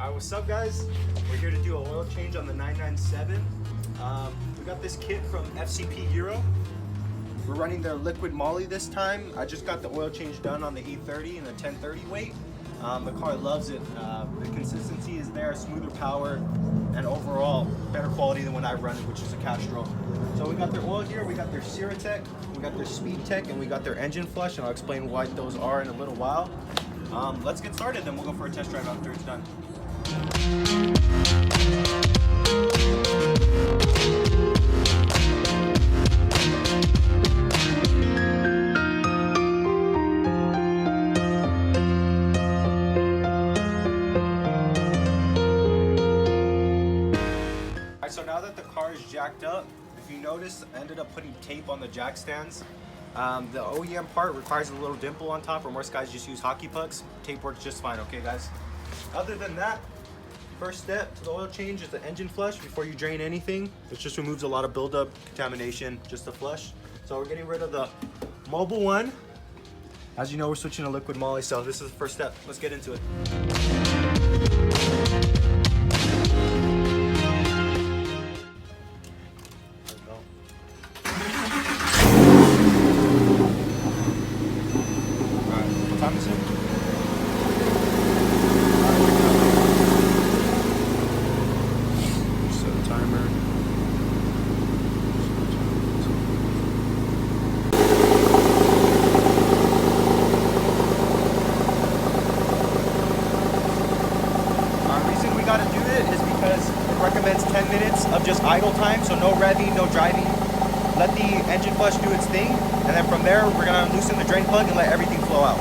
Alright, what's up guys? We're here to do an oil change on the 997. We got this kit from FCP Euro. We're running their Liqui Moly this time. I just got the oil change done on the 830 and the 1030 weight. The car loves it. The consistency is there, smoother power, and overall better quality than when I run it, which is a Castro. So we got their oil here, we got their Tech, we got their Speed Tech, and we got their engine flush, and I'll explain what those are in a little while. Let's get started, then we'll go for a test drive after it's done. Alright, so now that the car is jacked up, if you notice, I ended up putting tape on the jack stands. The OEM part requires a little dimple on top, or most guys just use hockey pucks. Tape works just fine, okay guys? Other than that, first step to the oil change is the engine flush before you drain anything. It just removes a lot of buildup, contamination, just the flush. So we're getting rid of the Mobil one. As you know, we're switching to Liqui Moly, so this is the first step. Let's get into it. Time is it? Set a timer. Reason we gotta do it is because it recommends 10 minutes of just idle time, so no revving, no driving. Let the engine flush do its thing, and then from there we're gonna loosen the drain plug and let everything flow out.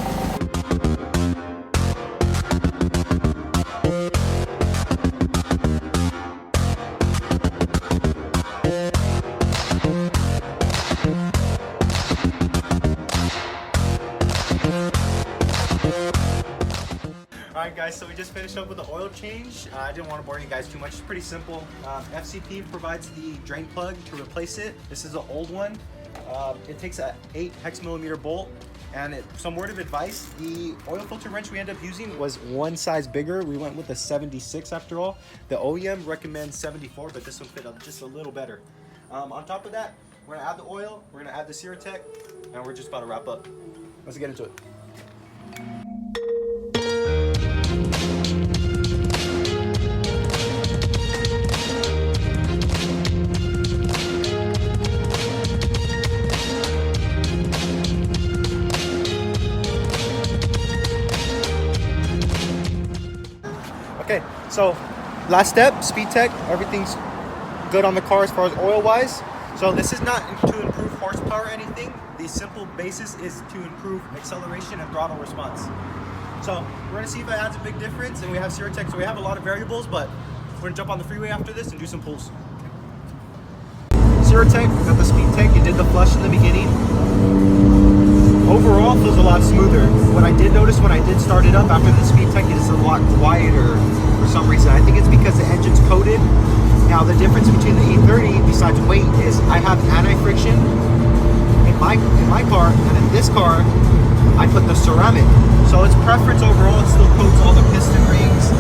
Alright guys, so we just finished up with the oil change. I didn't want to bore you guys too much. It's pretty simple. FCP provides the drain plug to replace it. This is an old one. It takes an 8 hex millimeter bolt. And some word of advice, the oil filter wrench we ended up using was one size bigger. We went with a 76 after all. The OEM recommends 74, but this one fit up just a little better. On top of that, we're gonna add the oil, we're gonna add the Tech, and we're just about to wrap up. Let's get into it. Okay, so last step, Speed Tech. Everything's good on the car as far as oil wise. So this is not to improve horsepower or anything. The simple basis is to improve acceleration and throttle response. So we're gonna see if it adds a big difference, and we have Tech, so we have a lot of variables, but we're gonna jump on the freeway after this and do some pulls. Tech, we got the Speed Tech, you did the flush in the beginning. Overall, feels a lot smoother. What I did notice when I did start it up after the Speed Tech is a lot quieter for some reason. I think it's because the engine's coated. Now the difference between the 830 besides weight is I have anti-friction in my car, and in this car I put the ceramic. So its preference overall, it still coats all the piston rings